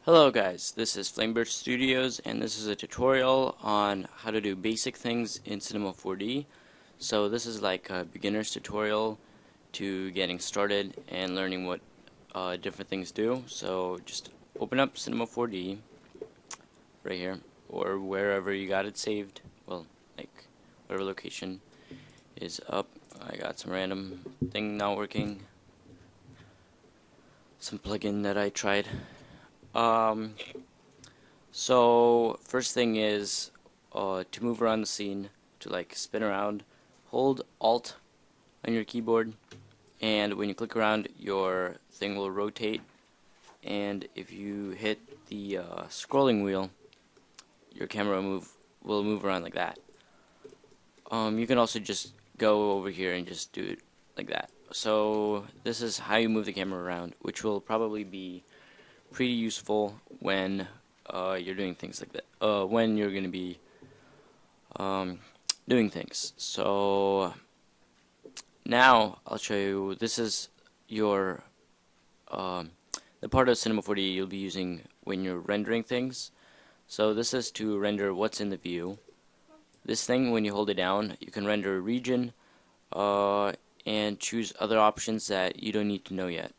Hello guys, this is Flamebird Studios and this is a tutorial on how to do basic things in Cinema 4D. So this is like a beginner's tutorial to getting started and learning what different things do. So just open up Cinema 4D right here or wherever you got it saved. Well, like whatever location is up. I got some random thing not working. Some plugin that I tried. So first thing is to move around the scene, to like spin around, hold Alt on your keyboard, and when you click around, your thing will rotate. And if you hit the scrolling wheel, your camera will move around like that. You can also just go over here and just do it like that. So this is how you move the camera around, which will probably be pretty useful when you're doing things like that. When you're going to be doing things. So now I'll show you. This is your the part of Cinema 4D you'll be using when you're rendering things. So this is to render what's in the view. This thing, when you hold it down, you can render a region and choose other options that you don't need to know yet,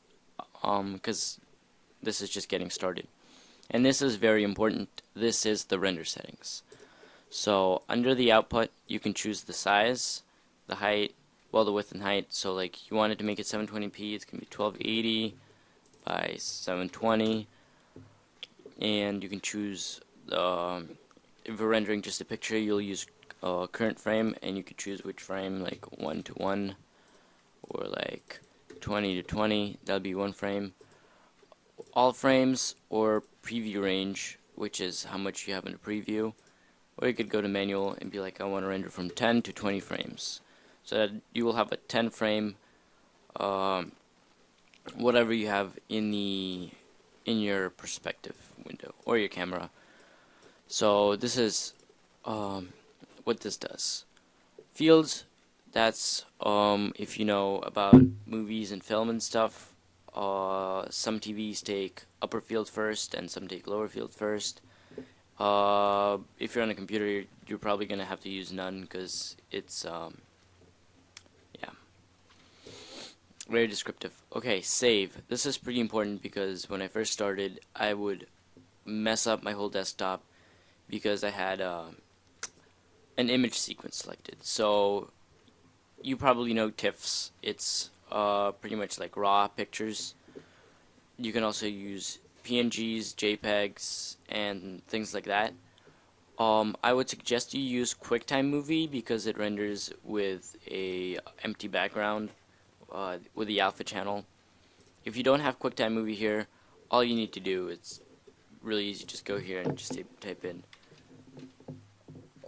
because this is just getting started. And this is very important. This is the render settings. So under the output, you can choose the size, the height, well, the width and height. So like you wanted to make it 720p, it's going to be 1280 by 720. And you can choose, if we're rendering just a picture, you'll use current frame, and you could choose which frame, like 1 to 1 or like 20 to 20. That'll be one frame. All frames or preview range, which is how much you have in a preview, or you could go to manual and be like, I want to render from 10 to 20 frames, so that you will have a 10 frame whatever you have in your perspective window or your camera. So this is what this does. Fields, that's if you know about movies and film and stuff. Some TVs take upper field first and some take lower field first. If you're on a computer, you're probably going to have to use none, because it's yeah, very descriptive. Okay, save. This is pretty important because when I first started, I would mess up my whole desktop because I had an image sequence selected. So you probably know TIFFs. It's pretty much like raw pictures. You can also use PNGs, JPEGs, and things like that. I would suggest you use QuickTime Movie because it renders with a empty background with the alpha channel. If you don't have QuickTime Movie here, all you need to do, it's really easy, just go here and just type in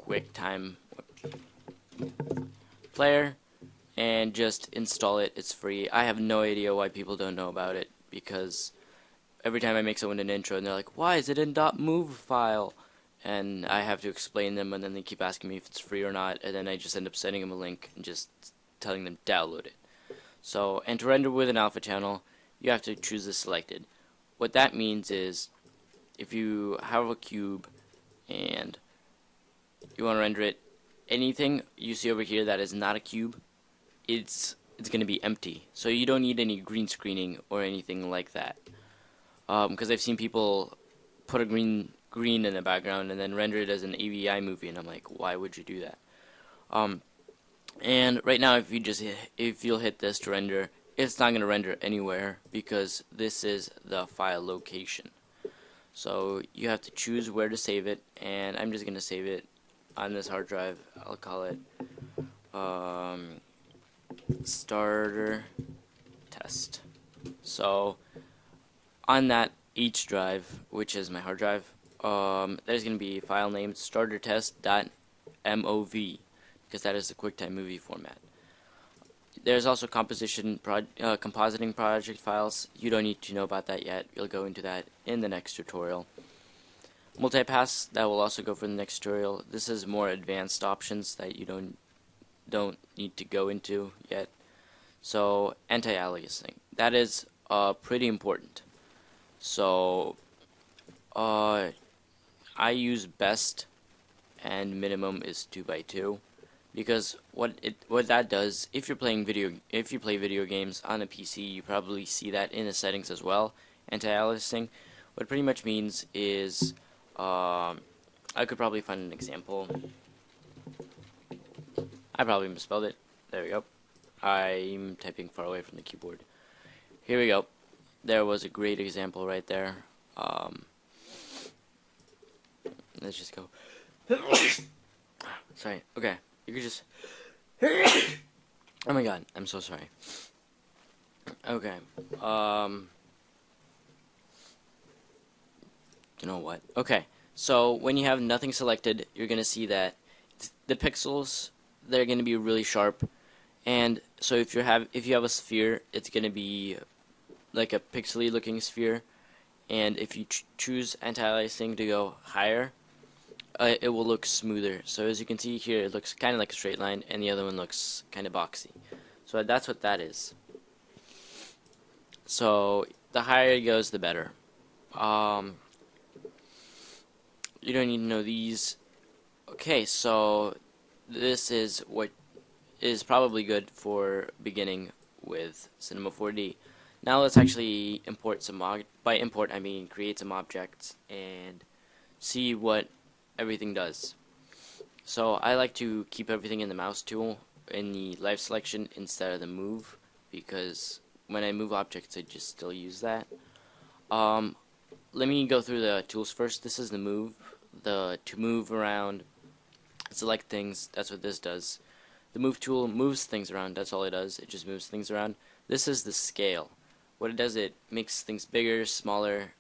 QuickTime Player and just install it. It's free. I have no idea why people don't know about it, because every time I make someone an intro and they're like, why is it in .mov file? And I have to explain them, and then they keep asking me if it's free or not, and then I just end up sending them a link and just telling them download it. So, and to render with an alpha channel, you have to choose this selected. What that means is, if you have a cube and you want to render it, anything you see over here that is not a cube, it's going to be empty. So you don't need any green screening or anything like that. Because I've seen people put a green in the background and then render it as an AVI movie, and I'm like, why would you do that? And right now, if you'll hit this to render, it's not going to render anywhere because this is the file location. So you have to choose where to save it, and I'm just going to save it on this hard drive. I'll call it starter test. So on that H drive, which is my hard drive, there's going to be a file named startertest.mov, because that is the QuickTime Movie format. There's also compositing project files. You don't need to know about that yet. We'll go into that in the next tutorial. Multipass, that will also go for the next tutorial. This is more advanced options that you don't need to go into yet. So anti-aliasing, that is pretty important. So I use best and minimum is 2x2 because what that does, if you play video games on a PC, you probably see that in the settings as well. Anti-aliasing, what it pretty much means is, I could probably find an example. I probably misspelled it. There we go. I'm typing far away from the keyboard. Here we go. There was a great example right there. Let's just go. Sorry. Okay. You could just. Oh my god. I'm so sorry. Okay. You know what? Okay. So when you have nothing selected, you're gonna see that the pixels, they're gonna be really sharp, and so if you have a sphere, it's gonna be like a pixely looking sphere, and if you choose anti-aliasing to go higher, it will look smoother. So as you can see here, it looks kind of like a straight line, and the other one looks kind of boxy. So that's what that is. So the higher it goes, the better. You don't need to know these. Okay, so this is what is probably good for beginning with Cinema 4D. Now let's actually import some by import I mean create some objects and see what everything does. So I like to keep everything in the mouse tool in the live selection instead of the move, because when I move objects I just still use that. Let me go through the tools first. This is the move, to move around, select things. That's what this does. The move tool moves things around. That's all it does. It just moves things around. This is the scale. What it does, it makes things bigger, smaller.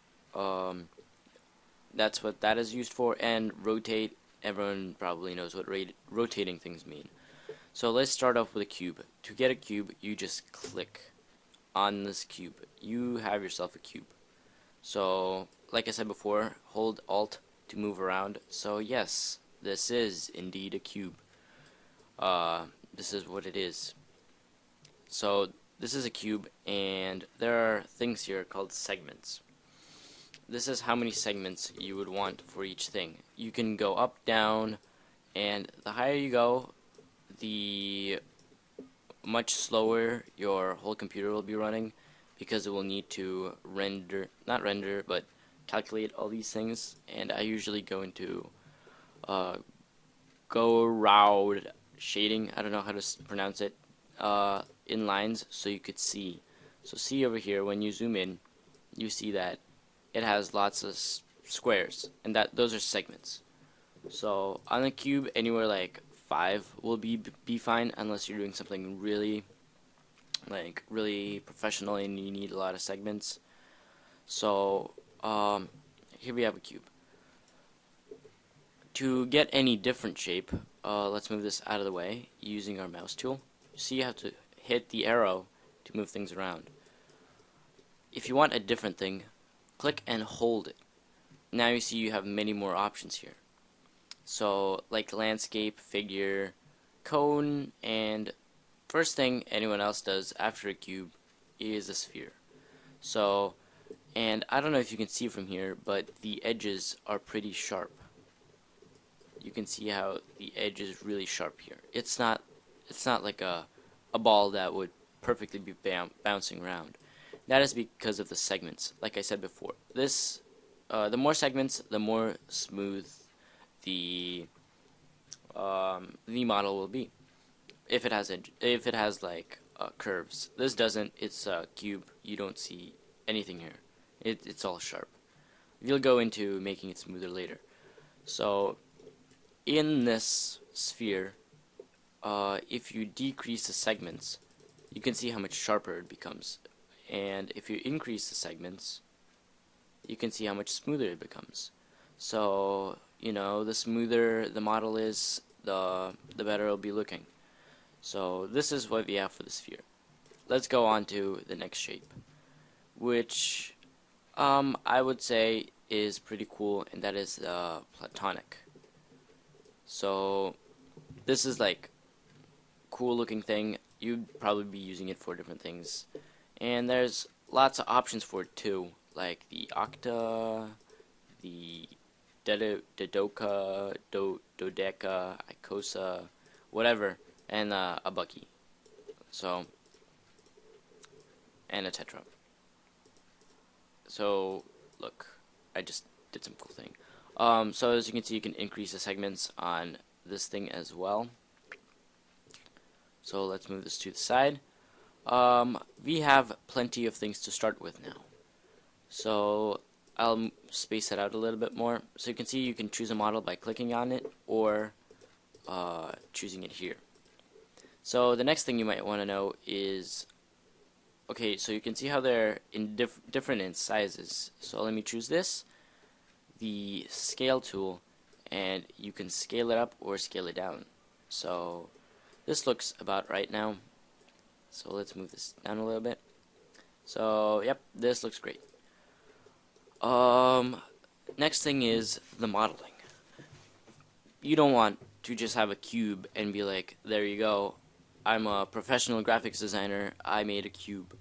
That's what that is used for. And rotate. Everyone probably knows what rotating things mean. So let's start off with a cube. To get a cube, you just click on this cube. You have yourself a cube. So, like I said before, hold Alt to move around. So yes, this is indeed a cube. This is what it is. So this is a cube, and there are things here called segments. This is how many segments you would want for each thing. You can go up, down, and the higher you go, the much slower your whole computer will be running, because it will need to not render, but calculate all these things. And I usually go into go round shading. I don't know how to pronounce it. In lines, so you could see. So see over here, when you zoom in, you see that it has lots of squares, and those are segments. So on a cube, anywhere like 5 will be fine, unless you're doing something really professional and you need a lot of segments. So here we have a cube. To get any different shape, let's move this out of the way using our mouse tool. See, you have to hit the arrow to move things around. If you want a different thing, click and hold it. Now you see you have many more options here. So like landscape, figure, cone, and first thing anyone else does after a cube is a sphere. So, and I don't know if you can see from here, but the edges are pretty sharp. You can see how the edge is really sharp here. It's not like a ball that would perfectly be bouncing around. That is because of the segments. Like I said before, this the more segments, the more smooth the model will be. If it has like curves. This doesn't. It's a cube. You don't see anything here. It's all sharp. You'll go into making it smoother later. So in this sphere, if you decrease the segments, you can see how much sharper it becomes. And if you increase the segments, you can see how much smoother it becomes. So, you know, the smoother the model is, the better it'll be looking. So this is what we have for the sphere. Let's go on to the next shape, which I would say is pretty cool, and that is the platonic. So this is like cool looking thing. You'd probably be using it for different things, and there's lots of options for it too, like the octa, the Dodoka, Dodeca, Icosa, whatever, and a Bucky. So, and a Tetra. So, look, I just did some cool thing. So as you can see, you can increase the segments on this thing as well. So let's move this to the side. We have plenty of things to start with now. So I'll space it out a little bit more. So you can see you can choose a model by clicking on it or choosing it here. So the next thing you might want to know is, okay, so you can see how they're in different in sizes. So let me choose this, the scale tool, and you can scale it up or scale it down. So this looks about right now. So let's move this down a little bit. So yep, this looks great. Next thing is the modeling. You don't want to just have a cube and be like, there you go, I'm a professional graphics designer, I made a cube.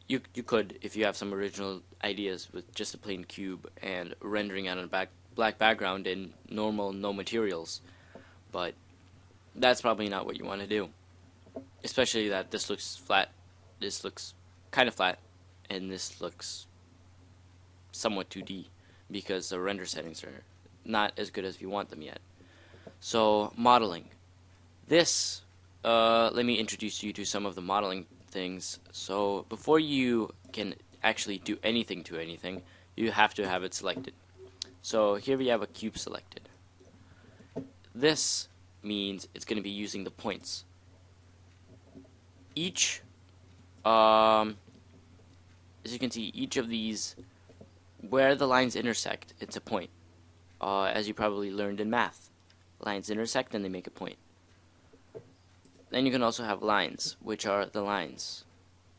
You could, if you have some original ideas, with just a plain cube and rendering on a black background in normal, no materials. But that's probably not what you want to do. Especially that this looks flat, this looks kind of flat, and this looks somewhat 2D because the render settings are not as good as you want them yet. So, modeling. This, let me introduce you to some of the modeling things. So, before you can actually do anything to anything, you have to have it selected. So, here we have a cube selected. This means it's going to be using the points. Each, as you can see, each of these, where the lines intersect, it's a point. As you probably learned in math. Lines intersect and they make a point. Then you can also have lines, which are the lines.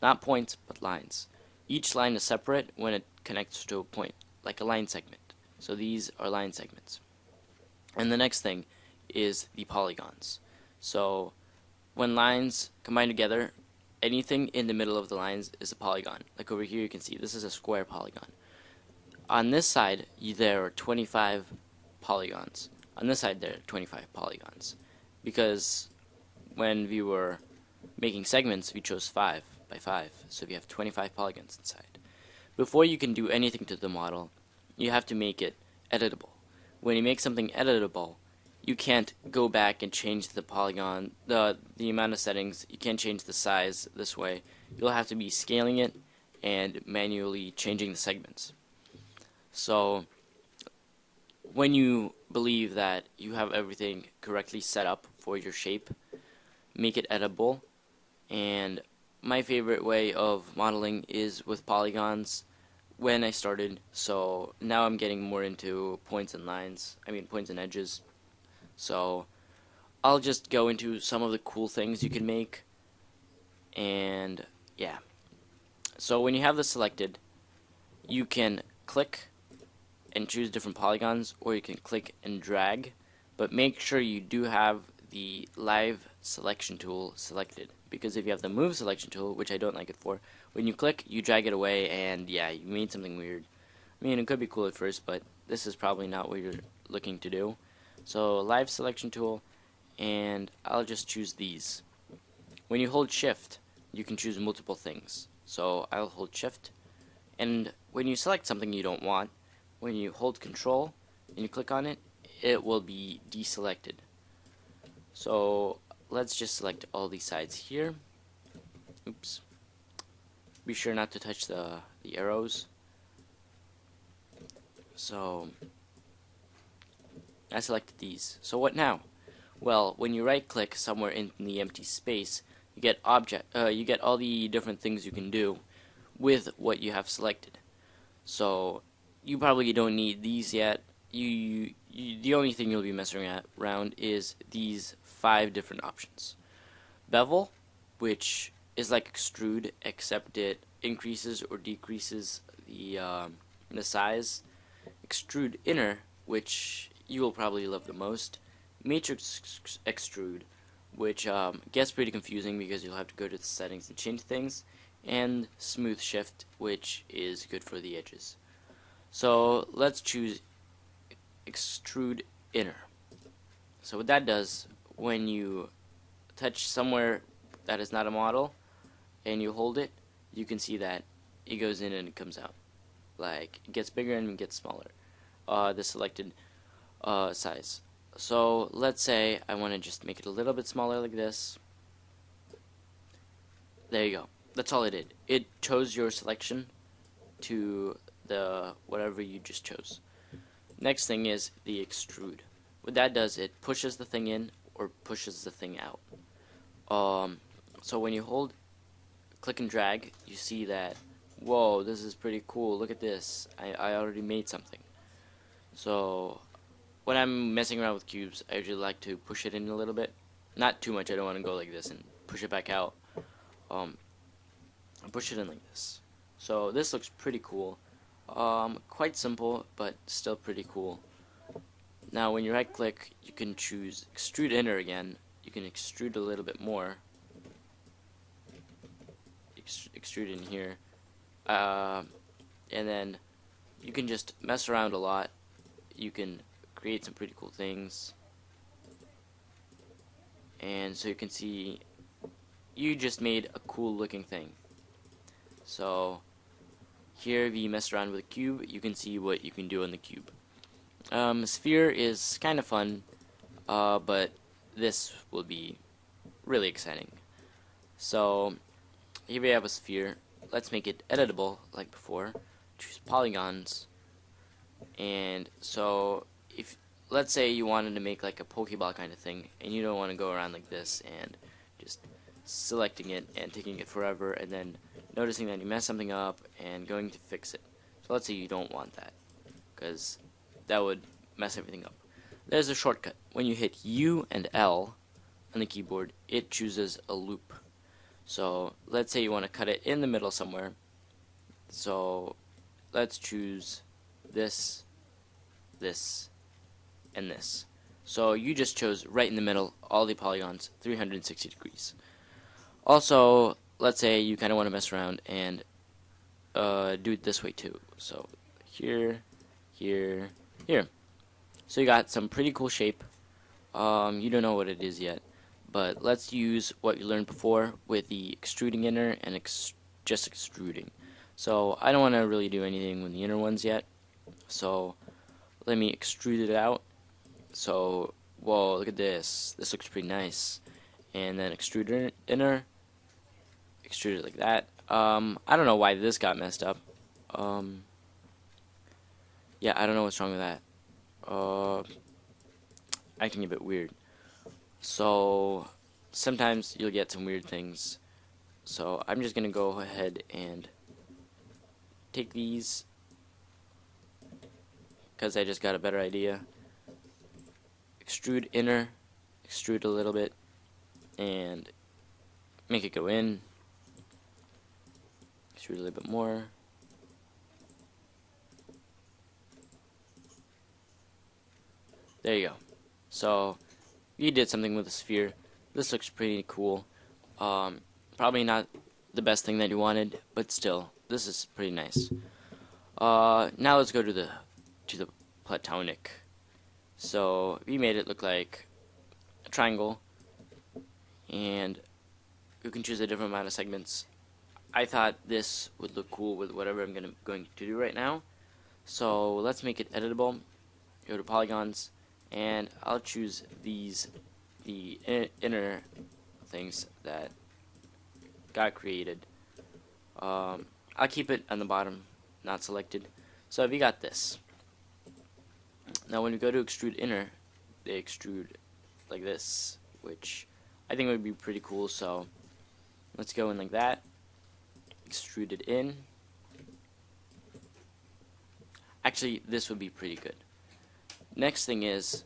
Not points, but lines. Each line is separate when it connects to a point, like a line segment. So these are line segments. And the next thing is the polygons. So when lines combine together, anything in the middle of the lines is a polygon. Like over here you can see this is a square polygon. On this side there are 25 polygons. On this side there are 25 polygons. Because when we were making segments we chose 5 by 5. So we have 25 polygons inside. Before you can do anything to the model, you have to make it editable. When you make something editable, you can't go back and change the polygon, the amount of settings. You can't change the size this way. You'll have to be scaling it and manually changing the segments. So when you believe that you have everything correctly set up for your shape, make it editable. And my favorite way of modeling is with polygons when I started. So now I'm getting more into points and lines. I mean points and edges. So I'll just go into some of the cool things you can make. And yeah. So when you have this selected, you can click and choose different polygons, or you can click and drag, but make sure you do have the live selection tool selected, because if you have the move selection tool, which I don't like it for, when you click you drag it away and yeah, you made something weird. I mean, it could be cool at first, but this is probably not what you're looking to do. So live selection tool, and I'll just choose these. When you hold shift you can choose multiple things. So I'll hold shift, and when you select something you don't want, when you hold control and you click on it, it will be deselected. So let's just select all these sides here. Oops. Be sure not to touch the arrows. So I selected these. So what now? Well, when you right click somewhere in the empty space, you get you get all the different things you can do with what you have selected. So you probably don't need these yet. The only thing you'll be messing around is these 5 different options. Bevel, which is like extrude, except it increases or decreases the size. Extrude inner, which you will probably love the most. Matrix extrude, which gets pretty confusing because you'll have to go to the settings and change things. And smooth shift, which is good for the edges. So let's choose extrude inner. So what that does, when you touch somewhere that is not a model and you hold it, you can see that it goes in and it comes out. Like, it gets bigger and it gets smaller, the selected size. So let's say I want to just make it a little bit smaller like this. There you go. That's all it did. It chose your selection to the whatever you just chose. Next thing is the extrude. What that does, it pushes the thing in or pushes the thing out. So when you hold, click and drag, you see that, whoa, this is pretty cool. Look at this. I already made something. So when I'm messing around with cubes, I usually like to push it in a little bit. Not too much. I don't want to go like this and push it back out. I push it in like this. So this looks pretty cool. Quite simple, but still pretty cool. Now when you right click, you can choose extrude inner again. You can extrude a little bit more. Extrude in here. And then you can just mess around a lot. You can create some pretty cool things. And so you can see you just made a cool looking thing. So here, if you mess around with a cube, you can see what you can do on the cube. Sphere is kind of fun, but this will be really exciting. So here we have a sphere. Let's make it editable like before. Choose polygons. And so if, let's say you wanted to make like a Pokeball kind of thing, and you don't want to go around like this and just selecting it and taking it forever and then noticing that you messed something up and going to fix it. So let's say you don't want that, because that would mess everything up. There's a shortcut. When you hit U and L on the keyboard, it chooses a loop. So let's say you want to cut it in the middle somewhere. So let's choose this, this, and this. So you just chose right in the middle, all the polygons, 360 degrees. Also, let's say you kind of want to mess around and do it this way too. So here, here, here. So you got some pretty cool shape. You don't know what it is yet, but let's use what you learned before with the extruding inner and just extruding. So I don't want to really do anything with the inner ones yet. So let me extrude it out. So, whoa, look at this. This looks pretty nice. And then extrude inner. Extrude it like that. I don't know why this got messed up. Yeah, I don't know what's wrong with that. Acting a bit weird. So sometimes you'll get some weird things. So I'm just gonna go ahead and take these because I just got a better idea. Extrude inner, extrude a little bit, and make it go in. Extrude a little bit more. There you go. So you did something with a sphere. This looks pretty cool. Probably not the best thing that you wanted, but still, this is pretty nice. Now let's go to the platonic. So we made it look like a triangle, and you can choose a different amount of segments. I thought this would look cool with whatever I'm going to do right now. So let's make it editable. Go to polygons, and I'll choose these, the inner things that got created. I'll keep it on the bottom, not selected. So we got this. Now when we go to extrude inner, they extrude like this, which I think would be pretty cool. So let's go in like that. Extrude it in. Actually, this would be pretty good. Next thing is,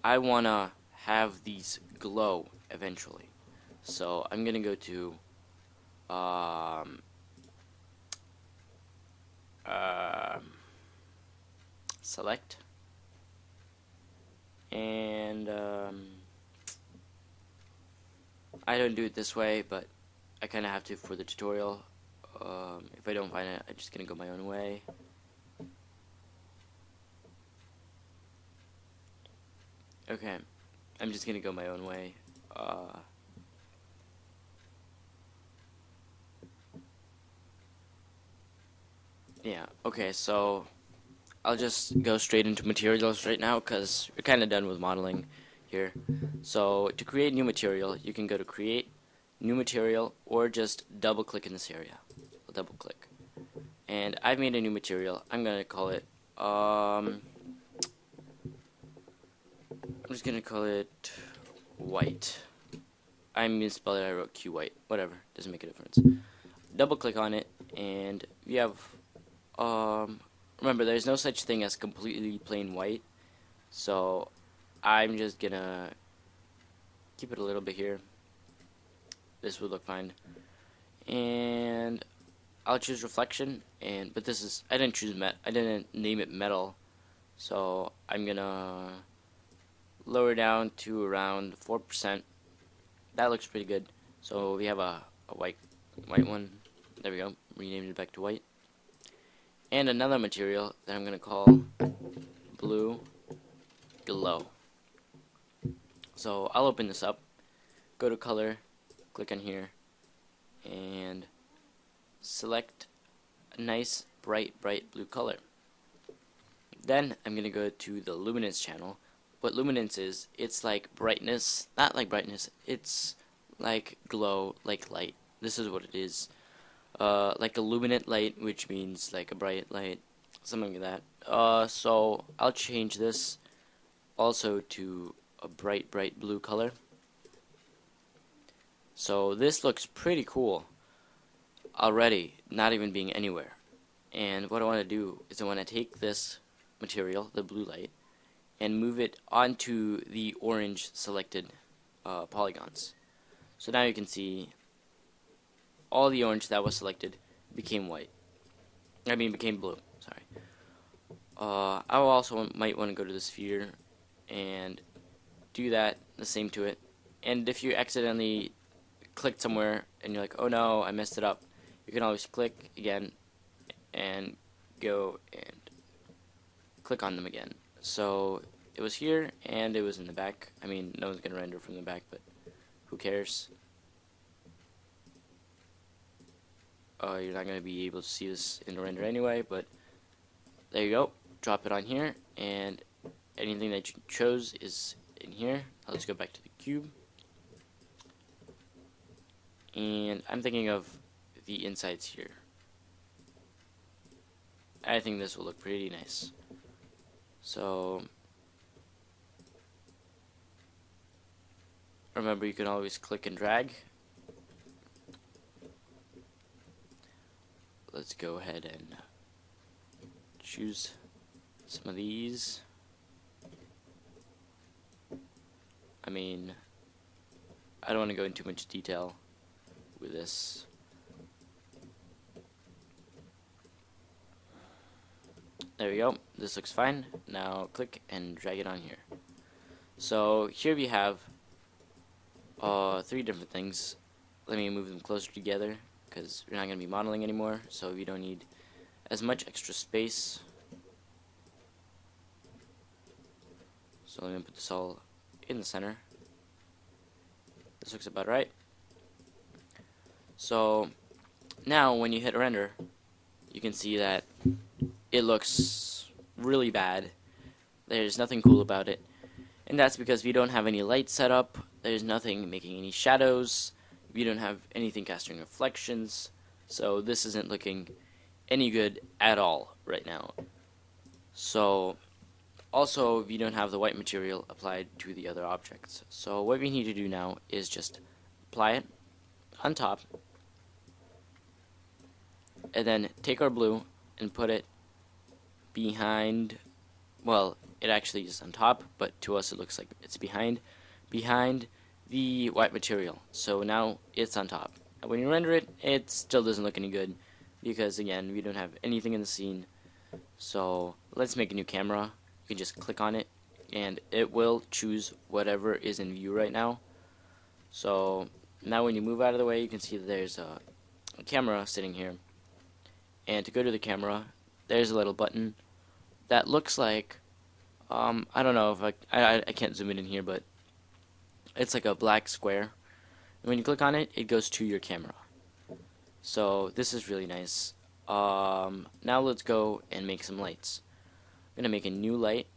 I want to have these glow eventually. So I'm going to go to select, and I don't do it this way, but I kind of have to for the tutorial. If I don't find it, I'm just going to go my own way. Okay, I'm just gonna go my own way. Yeah, okay, so I'll just go straight into materials right now because we're kind of done with modeling here. So to create new material, you can go to create, new material, or just double click in this area. I'll double click. And I've made a new material. I'm going to call it, I'm just going to call it white. I misspelled it, I wrote Q white. Whatever, doesn't make a difference. Double click on it, and you have, remember, there's no such thing as completely plain white. So I'm just gonna keep it a little bit here. This would look fine. And I'll choose reflection, but this is, I didn't name it metal. So I'm gonna lower down to around 4%. That looks pretty good. So we have a white one. There we go. Renamed it back to white. And another material that I'm gonna call blue glow. So I'll open this up, go to color, click on here, and select a nice bright blue color. Then I'm going to go to the luminance channel. What luminance is, it's like brightness, not like brightness, it's like glow, like light. This is what it is. Like a luminant light, which means like a bright light, something like that. So I'll change this also to a bright blue color. So this looks pretty cool already, not even being anywhere. And what I want to do is I want to take this material, the blue light, and move it onto the orange selected polygons. So now you can see all the orange that was selected became white. Became blue. Sorry. I also might want to go to the sphere and do that, the same to it. And if you accidentally clicked somewhere and you're like, oh no, I messed it up, you can always click again and go and click on them again. So it was here and it was in the back. I mean, no one's going to render from the back, but who cares? You're not going to be able to see this in the render anyway, but there you go. Drop it on here, and anything that you chose is in here. Let's go back to the cube. And I'm thinking of the insides here. I think this will look pretty nice. So remember, you can always click and drag. Let's go ahead and choose some of these. I don't want to go into too much detail with this. There we go. This looks fine. Now click and drag it on here. So here we have 3 different things. Let me move them closer together because we're not going to be modeling anymore, so we don't need as much extra space. So let me put this all in the center. This looks about right. So now when you hit render, you can see that it looks really bad. There's nothing cool about it. And that's because we don't have any light set up. There's nothing making any shadows. We don't have anything casting reflections. So this isn't looking any good at all right now. So also, we don't have the white material applied to the other objects. So what we need to do now is just apply it on top, and then take our blue and put it behind, well, it actually is on top, but to us it looks like it's behind the white material. So now it's on top. And when you render it, it still doesn't look any good because, again, we don't have anything in the scene. So let's make a new camera. You can just click on it and it will choose whatever is in view right now. So now when you move out of the way, you can see that there's a camera sitting here. And to go to the camera, there's a little button that looks like I don't know if I can't zoom it in here, but it's like a black square. And when you click on it, it goes to your camera. So this is really nice. Now let's go and make some lights. I'm gonna make a new light.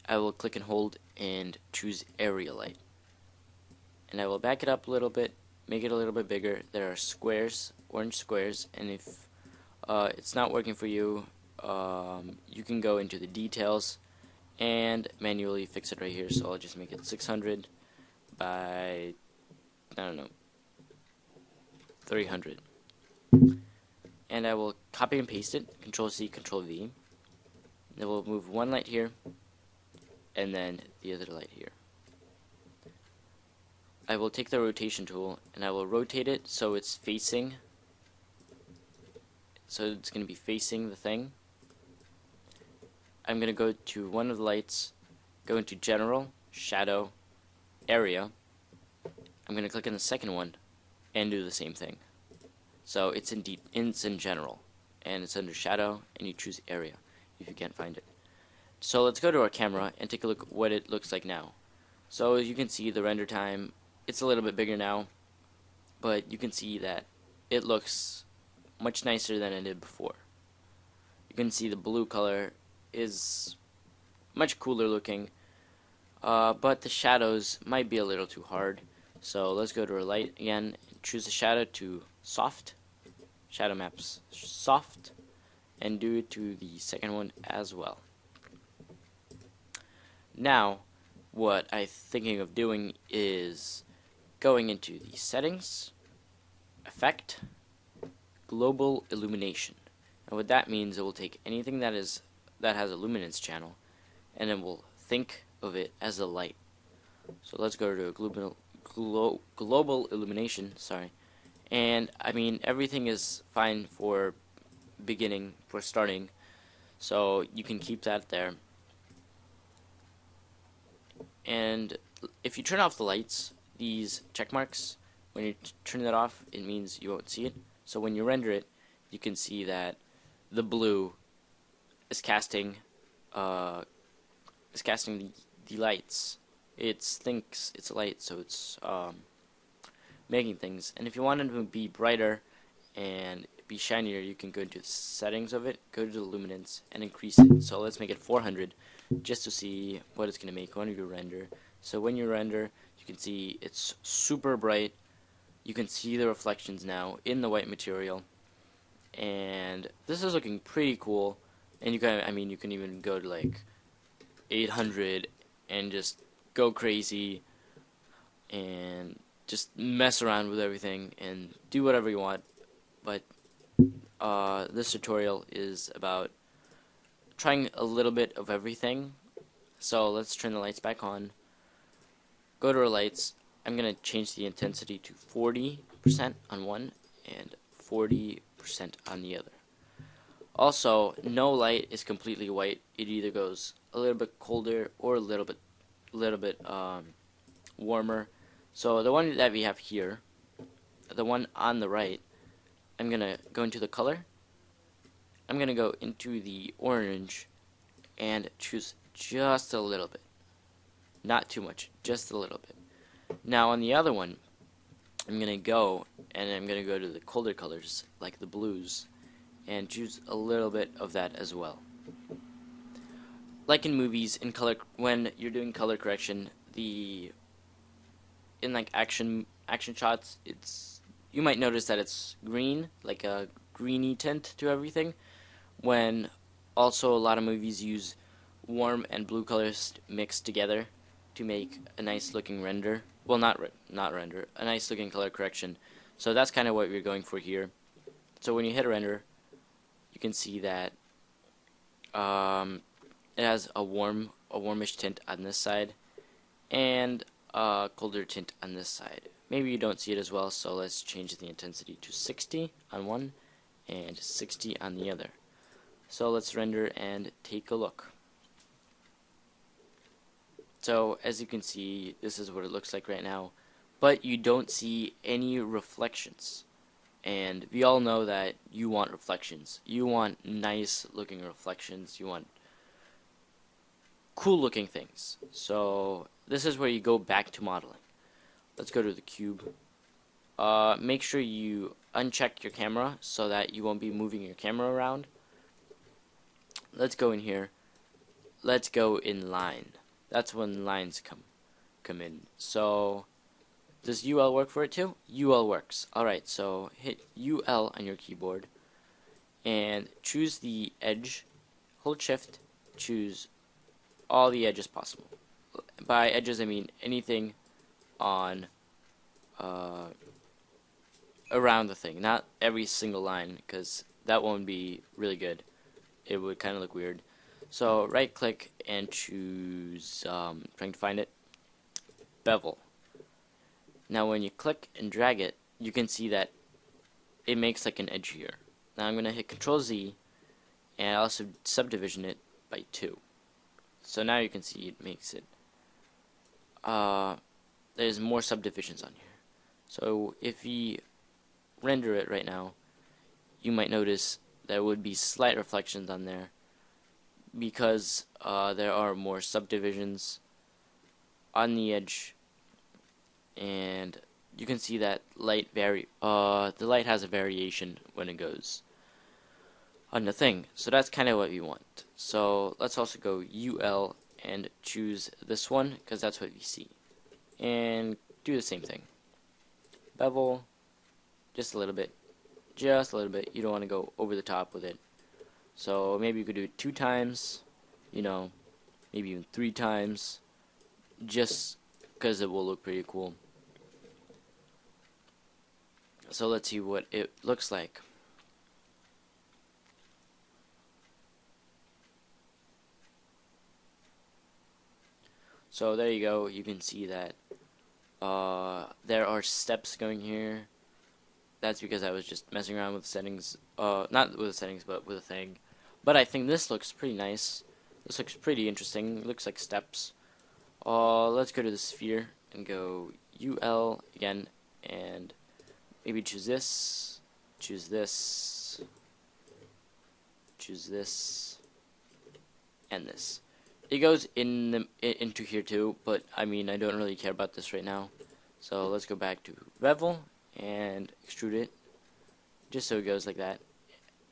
I will click and hold and choose area light. And I will back it up a little bit, make it a little bit bigger. There are squares, orange squares, and if it's not working for you, you can go into the details and manually fix it right here. So I'll just make it 600 by, I don't know, 300. And I will copy and paste it, Control C, Control V. Then we'll move one light here, and then the other light here. I will take the rotation tool, and I will rotate it so it's facing, so it's going to be facing the thing. I'm going to go to one of the lights, go into General, Shadow, Area. I'm going to click on the second one, and do the same thing. So it's in General, and it's under Shadow, and you choose Area if you can't find it. So let's go to our camera and take a look at what it looks like now. So as you can see, the render time, it's a little bit bigger now, but you can see that it looks much nicer than it did before. You can see the blue color is much cooler looking, but the shadows might be a little too hard. So let's go to our light again and choose the shadow to soft, shadow maps soft, and do it to the second one as well. Now what I'm thinking of doing is going into the settings, effect, global illumination. And what that means, it will take anything that has a luminance channel, and it will think of it as a light. So let's go to global illumination. Sorry, and I mean everything is fine for starting. So you can keep that there. And if you turn off the lights, these check marks, when you turn that off, it means you won't see it. So when you render it, you can see that the blue is casting the lights. It thinks it's a light, so it's making things. And if you want it to be brighter and be shinier, you can go into the settings of it, go to the luminance, and increase it. So let's make it 400 just to see what it's going to make when you render. So when you render, you can see it's super bright. You can see the reflections now in the white material, and this is looking pretty cool. And you can even go to like 800 and just go crazy and just mess around with everything and do whatever you want. But this tutorial is about trying a little bit of everything. So let's turn the lights back on. Go to our lights. I'm going to change the intensity to 40% on one and 40% on the other. Also, no light is completely white. It either goes a little bit colder or a little bit warmer. So the one that we have here, the one on the right, I'm going to go into the color. I'm going to go into the orange and choose just a little bit. Not too much, just a little bit. Now on the other one, I'm going to go to the colder colors, like the blues, and choose a little bit of that as well. Like in movies, in color, when you're doing color correction, in like action shots, you might notice that it's green, like a greeny tint to everything, when also a lot of movies use warm and blue colors mixed together to make a nice looking render. Well, not render, a nice looking color correction. So that's kind of what we're going for here. So when you hit render, you can see that it has a warmish tint on this side and a colder tint on this side. Maybe you don't see it as well, so let's change the intensity to 60 on one and 60 on the other. So let's render and take a look. So as you can see, this is what it looks like right now, but you don't see any reflections. And we all know that you want reflections. You want nice looking reflections. You want cool looking things. So this is where you go back to modeling. Let's go to the cube. Make sure you uncheck your camera so that you won't be moving your camera around. Let's go in here. Let's go in line. That's when lines come in. So does UL work for it too? UL works. Alright, so hit UL on your keyboard and choose the edge. Hold shift, choose all the edges possible. By edges I mean anything on around the thing, not every single line, because that won't be really good. It would kind of look weird. So right click and choose, trying to find it, bevel. Now when you click and drag it, you can see that it makes like an edge here. Now I'm going to hit Control Z and also subdivision it by 2. So now you can see it makes it, there's more subdivisions on here. So if we render it right now, you might notice there would be slight reflections on there because there are more subdivisions on the edge, and you can see that the light has a variation when it goes on the thing. So that's kind of what we want. So let's also go UL and choose this one because that's what we see, and do the same thing. Bevel, just a little bit. Just a little bit. You don't want to go over the top with it. So maybe you could do it 2 times, you know, maybe even 3 times, just because it will look pretty cool. So let's see what it looks like. So there you go. You can see that there are steps going here. That's because I was just messing around with settings, not with the settings, but with a thing. But I think this looks pretty nice. This looks pretty interesting. It looks like steps. Let's go to the sphere and go UL again, and maybe choose this, choose this, choose this, and this. It goes into here too, but I mean I don't really care about this right now. So let's go back to bevel and extrude it just so it goes like that.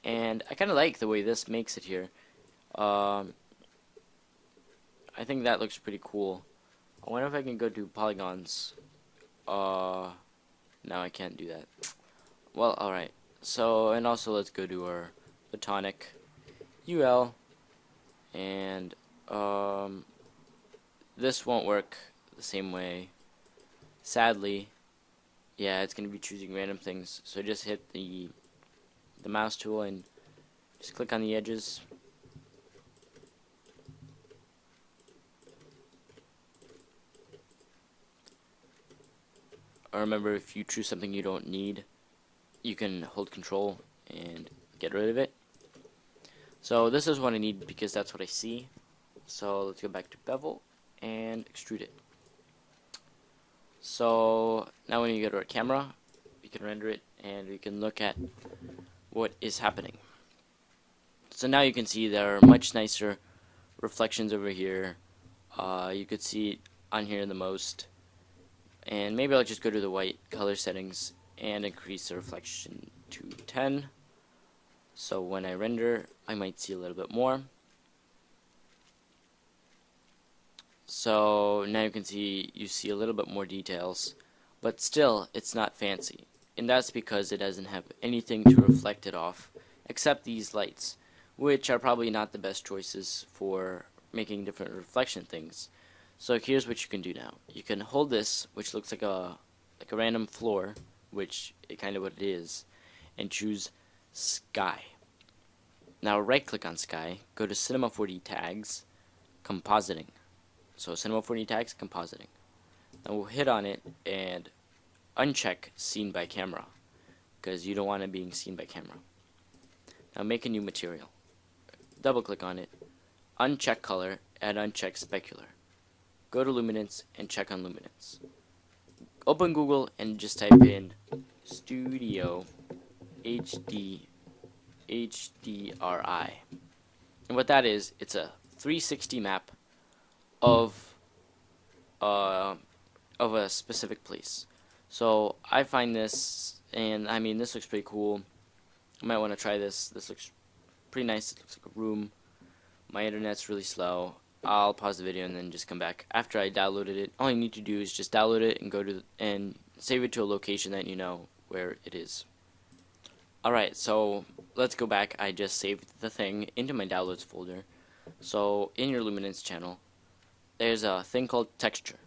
And I kind of like the way this makes it here. I think that looks pretty cool. I wonder if I can go to polygons. No, I can't do that. Well, alright. So, and also let's go to our photonic UL, and this won't work the same way, sadly. Yeah, it's going to be choosing random things. So just hit the mouse tool and just click on the edges. Or remember, if you choose something you don't need, you can hold control and get rid of it. So this is what I need because that's what I see. So let's go back to bevel and extrude it. So now when you go to our camera, we can render it and we can look at what is happening. So now you can see there are much nicer reflections over here. You could see it on here the most. And maybe I'll just go to the white color settings and increase the reflection to 10. So when I render, I might see a little bit more. So now you can see a little bit more details, but still it's not fancy. And that's because it doesn't have anything to reflect it off except these lights, which are probably not the best choices for making different reflection things. So here's what you can do now. You can hold this, which looks like a random floor, which is kind of what it is, and choose sky. Now right click on sky, go to Cinema 4D tags, compositing. So Cinema 4D tags, compositing. Now we'll hit on it and uncheck seen by camera, because you don't want it being seen by camera. Now make a new material. Double click on it, uncheck color, and uncheck specular. Go to luminance and check on luminance. Open Google and just type in Studio HD HDRI. And what that is, it's a 360 map of uh, a specific place. So I find this, and I mean, this looks pretty cool. I might want to try this. This looks pretty nice. It looks like a room. My internet's really slow. I'll pause the video and then just come back after I downloaded it. All you need to do is just download it and go to and save it to a location that you know where it is. Alright, so let's go back. I just saved the thing into my downloads folder. So in your Luminance channel, there's a thing called texture.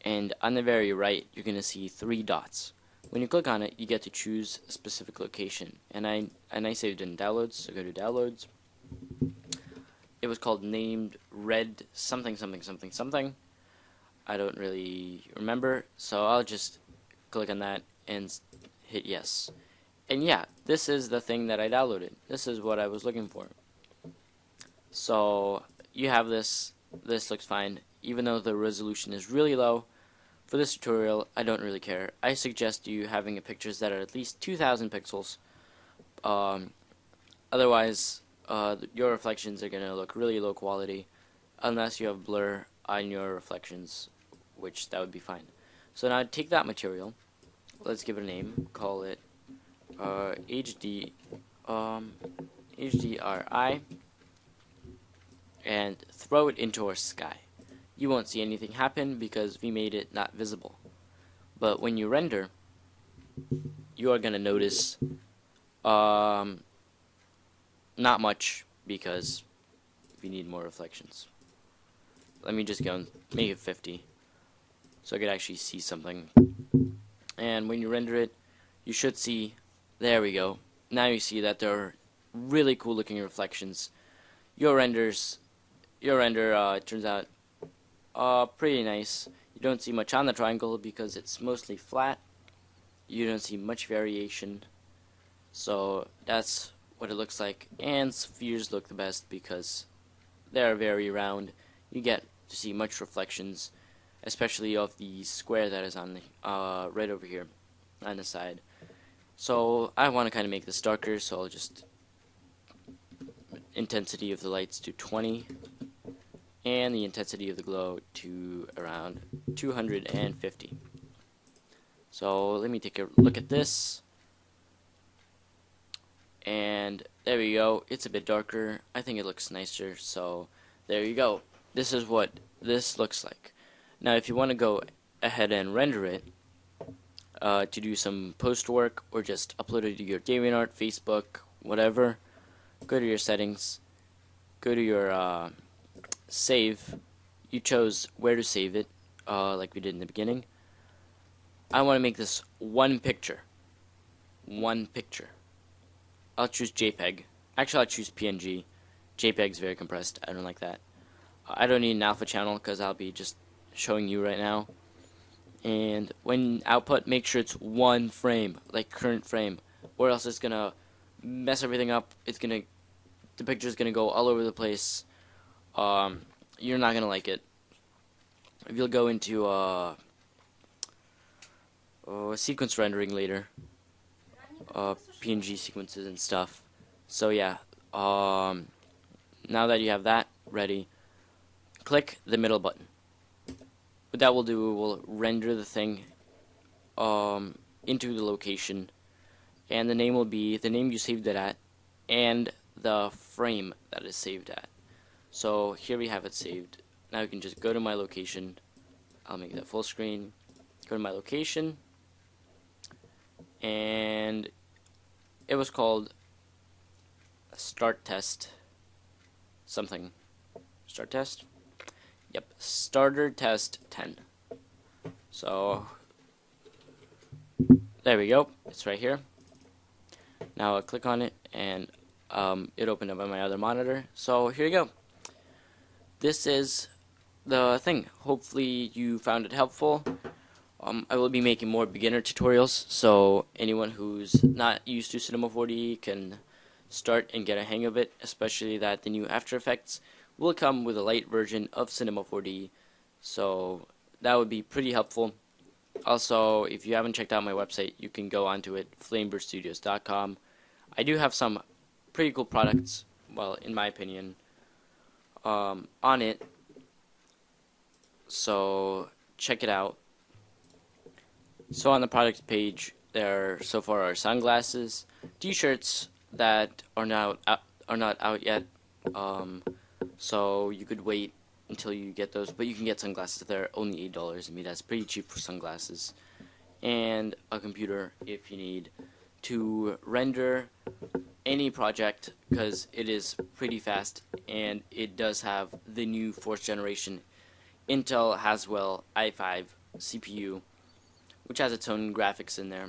And on the very right, you're going to see 3 dots. When you click on it, you get to choose a specific location. And I saved it in downloads, so go to downloads. It was called named red something something something something. I don't really remember, so I'll just click on that and hit yes. And yeah, this is the thing that I downloaded. This is what I was looking for. So you have this. This looks fine, even though the resolution is really low. For this tutorial, I don't really care. I suggest you having pictures that are at least 2,000 pixels. Otherwise, your reflections are going to look really low quality, unless you have blur on your reflections, which that would be fine. So now take that material. Let's give it a name. Call it HDRI, and throw it into our sky. You won't see anything happen because we made it not visible. But when you render, you are going to notice not much because we need more reflections. Let me just go and make it 50 so I could actually see something. And when you render it, you should see, there we go. Now you see that there are really cool looking reflections. Your render turns out pretty nice. You don't see much on the triangle because it's mostly flat. You don't see much variation. So that's what it looks like. And spheres look the best because they're very round. You get to see much reflections, especially of the square that is on the right over here on the side. So I want to kind of make this darker, so I'll just intensity of the lights to 20 and the intensity of the glow to around 250. So let me take a look at this, and there we go. It's a bit darker. I think it looks nicer, so there you go. This is what this looks like. Now if you want to go ahead and render it to do some post work or just upload it to your DeviantArt, Facebook, whatever, go to your settings, go to your save. You chose where to save it, like we did in the beginning. I want to make this one picture. One picture. I'll choose JPEG. Actually, I'll choose PNG. JPEG's very compressed. I don't like that. I don't need an alpha channel because I'll be just showing you right now. And when output, make sure it's one frame, like current frame, or else it's gonna mess everything up. The picture's gonna go all over the place. You're not gonna like it. If you'll go into sequence rendering later, PNG sequences and stuff. So yeah, now that you have that ready, click the middle button. What that will do, will render the thing into the location, and the name will be the name you saved it at and the frame that is saved at. So here we have it saved. Now you can just go to my location. I'll make that full screen. Go to my location, and it was called start test something. Start test? Yep, starter test 10. So there we go. It's right here. Now I'll click on it and it opened up on my other monitor. So here you go. This is the thing. Hopefully you found it helpful. I will be making more beginner tutorials, so anyone who's not used to Cinema 4D can start and get a hang of it, especially that the new After Effects will come with a light version of Cinema 4D, so that would be pretty helpful. Also, if you haven't checked out my website, you can go onto it, flameburststudios.com. I do have some pretty cool products, well, in my opinion, on it. so check it out. So on the product page, there so far are sunglasses, t-shirts that are not out yet. So you could wait until you get those, but you can get sunglasses. They're only $8. I mean, that's pretty cheap for sunglasses. And a computer if you need to render any project, because it is pretty fast, and it does have the new 4th generation Intel Haswell i5 CPU, which has its own graphics in there.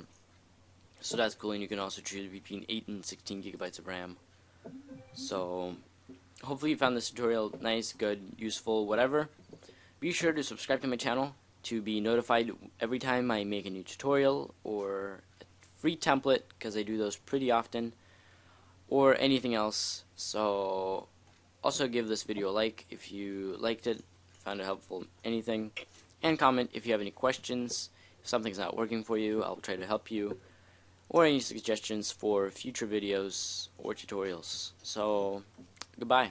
So that's cool, and you can also choose between 8 and 16 gigabytes of RAM. So hopefully you found this tutorial nice, good, useful, whatever. Be sure to subscribe to my channel to be notified every time I make a new tutorial or a free template, because I do those pretty often, or anything else. So also give this video a like if you liked it, found it helpful, anything, and comment if you have any questions. If something's not working for you, I'll try to help you, or any suggestions for future videos or tutorials. So goodbye.